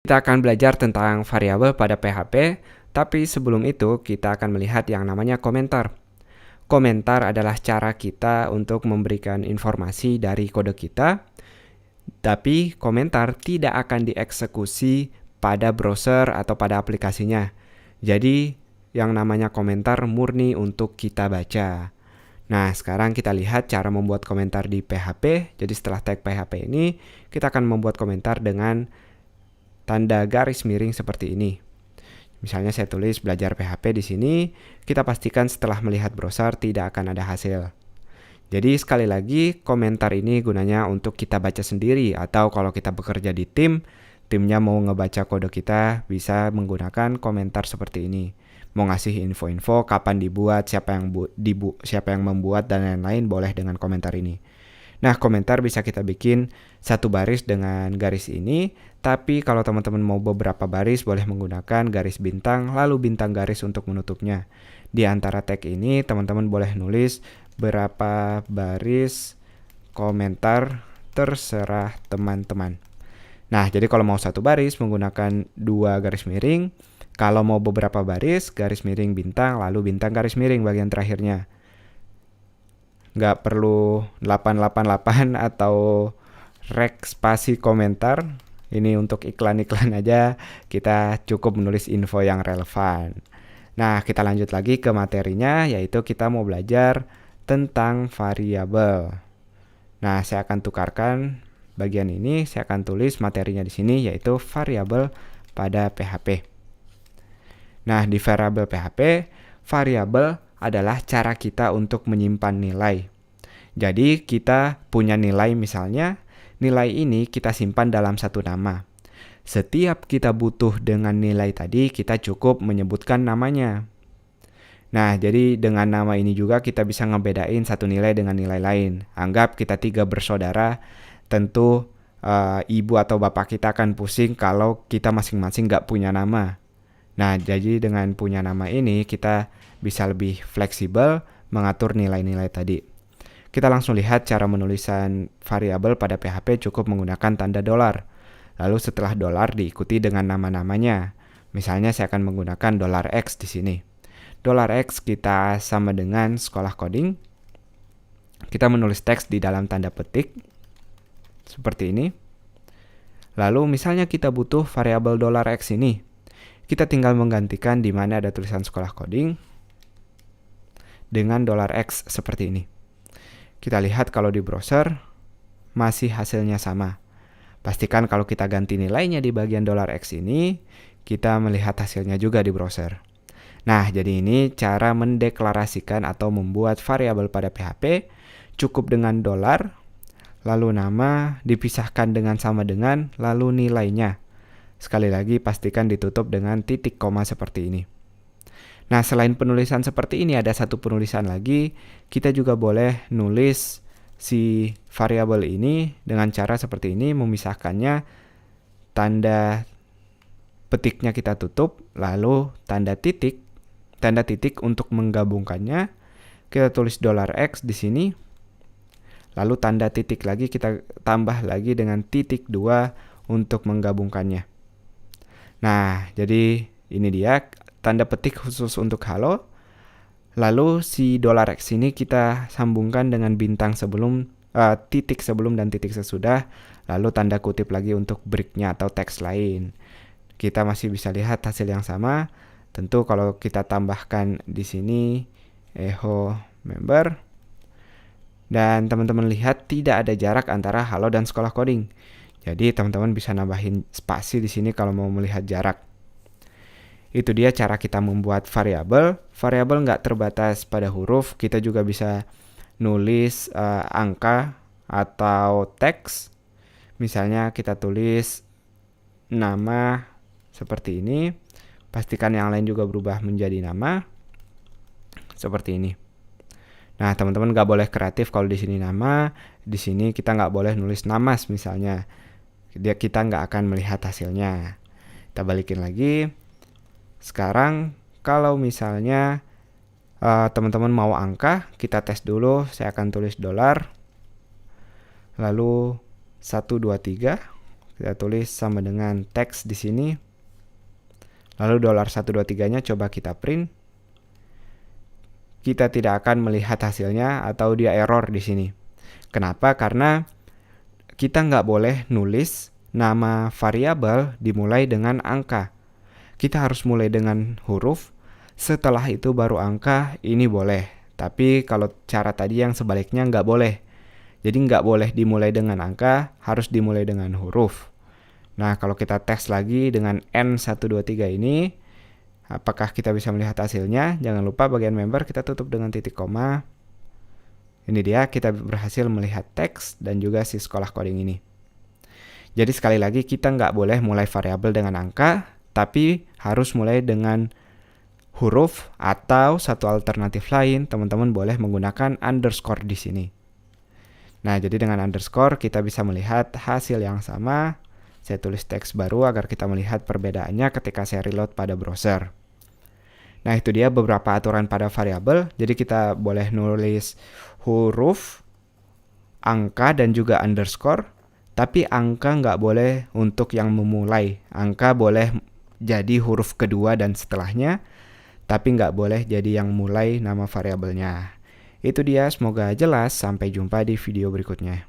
Kita akan belajar tentang variabel pada PHP, tapi sebelum itu kita akan melihat yang namanya komentar. Komentar adalah cara kita untuk memberikan informasi dari kode kita, tapi komentar tidak akan dieksekusi pada browser atau pada aplikasinya. Jadi, yang namanya komentar murni untuk kita baca. Nah, sekarang kita lihat cara membuat komentar di PHP. Jadi setelah tag PHP ini, kita akan membuat komentar dengan tanda garis miring seperti ini. Misalnya saya tulis belajar PHP di sini, kita pastikan setelah melihat browser tidak akan ada hasil. Jadi sekali lagi, komentar ini gunanya untuk kita baca sendiri, atau kalau kita bekerja di tim, timnya mau ngebaca kode kita bisa menggunakan komentar seperti ini. Mau ngasih info-info kapan dibuat, siapa yang membuat dan lain-lain boleh dengan komentar ini. Nah, komentar bisa kita bikin satu baris dengan garis ini, tapi kalau teman-teman mau beberapa baris boleh menggunakan garis bintang lalu bintang garis untuk menutupnya. Di antara tag ini teman-teman boleh nulis berapa baris komentar terserah teman-teman. Nah, jadi kalau mau satu baris menggunakan dua garis miring, kalau mau beberapa baris, garis miring bintang, lalu bintang garis miring bagian terakhirnya. Nggak perlu 888 atau rek spasi komentar. Ini untuk iklan-iklan aja, kita cukup menulis info yang relevan. Nah, kita lanjut lagi ke materinya, yaitu kita mau belajar tentang variabel. Nah, saya akan tukarkan bagian ini, saya akan tulis materinya di sini, yaitu variabel pada PHP. Nah, di variabel PHP, variabel adalah cara kita untuk menyimpan nilai. Jadi, kita punya nilai misalnya, nilai ini kita simpan dalam satu nama. Setiap kita butuh dengan nilai tadi, kita cukup menyebutkan namanya. Nah, jadi dengan nama ini juga kita bisa ngebedain satu nilai dengan nilai lain. Anggap kita 3 bersaudara, tentu ibu atau bapak kita akan pusing kalau kita masing-masing nggak punya nama. Nah, jadi dengan punya nama ini kita bisa lebih fleksibel mengatur nilai-nilai tadi. Kita langsung lihat cara menulisan variabel pada PHP cukup menggunakan tanda $. Lalu setelah $, diikuti dengan nama-namanya. Misalnya saya akan menggunakan $X di sini. $X kita sama dengan sekolah coding. Kita menulis teks di dalam tanda petik seperti ini. Lalu misalnya kita butuh variabel $X ini. Kita tinggal menggantikan di mana ada tulisan sekolah coding dengan $X seperti ini. Kita lihat kalau di browser masih hasilnya sama. Pastikan kalau kita ganti nilainya di bagian $X ini, kita melihat hasilnya juga di browser. Nah, jadi ini cara mendeklarasikan atau membuat variabel pada PHP cukup dengan $, lalu nama dipisahkan dengan sama dengan, lalu nilainya. Sekali lagi pastikan ditutup dengan titik koma seperti ini. Nah, selain penulisan seperti ini ada satu penulisan lagi. Kita juga boleh nulis si variabel ini dengan cara seperti ini, memisahkannya. Tanda petiknya kita tutup, lalu tanda titik untuk menggabungkannya. Kita tulis $X di sini. Lalu tanda titik lagi kita tambah lagi dengan titik 2 untuk menggabungkannya. Nah, jadi ini dia tanda petik khusus untuk halo. Lalu si $X ini kita sambungkan dengan bintang sebelum, titik sebelum dan titik sesudah. Lalu tanda kutip lagi untuk break-nya atau teks lain. Kita masih bisa lihat hasil yang sama. Tentu kalau kita tambahkan di sini echo member. Dan teman-teman lihat tidak ada jarak antara halo dan sekolah coding. Jadi teman-teman bisa nambahin spasi di sini kalau mau melihat jarak. Itu dia cara kita membuat variabel. Variabel nggak terbatas pada huruf, kita juga bisa nulis angka atau teks. Misalnya kita tulis nama seperti ini. Pastikan yang lain juga berubah menjadi nama seperti ini. Nah, teman-teman nggak boleh kreatif kalau di sini nama. Di sini kita nggak boleh nulis namas misalnya. Kita nggak akan melihat hasilnya. Kita balikin lagi. Sekarang kalau misalnya teman-teman mau angka, kita tes dulu. Saya akan tulis $, lalu 1, 2, 3. Kita tulis sama dengan teks di sini. Lalu $123-nya coba kita print. Kita tidak akan melihat hasilnya atau dia error di sini. Kenapa? Karena kita nggak boleh nulis nama variabel dimulai dengan angka. Kita harus mulai dengan huruf, setelah itu baru angka, ini boleh. Tapi kalau cara tadi yang sebaliknya nggak boleh. Jadi nggak boleh dimulai dengan angka, harus dimulai dengan huruf. Nah, kalau kita tes lagi dengan N123 ini, apakah kita bisa melihat hasilnya? Jangan lupa bagian member kita tutup dengan titik koma. Ini dia, kita berhasil melihat teks dan juga si sekolah coding ini. Jadi sekali lagi, kita nggak boleh mulai variabel dengan angka, tapi harus mulai dengan huruf, atau satu alternatif lain, teman-teman boleh menggunakan underscore di sini. Nah, jadi dengan underscore kita bisa melihat hasil yang sama. Saya tulis teks baru agar kita melihat perbedaannya ketika saya reload pada browser. Nah, itu dia beberapa aturan pada variabel. Jadi kita boleh nulis huruf, angka, dan juga underscore. Tapi angka nggak boleh untuk yang memulai. Angka boleh jadi huruf kedua dan setelahnya. Tapi nggak boleh jadi yang mulai nama variabelnya. Itu dia, semoga jelas. Sampai jumpa di video berikutnya.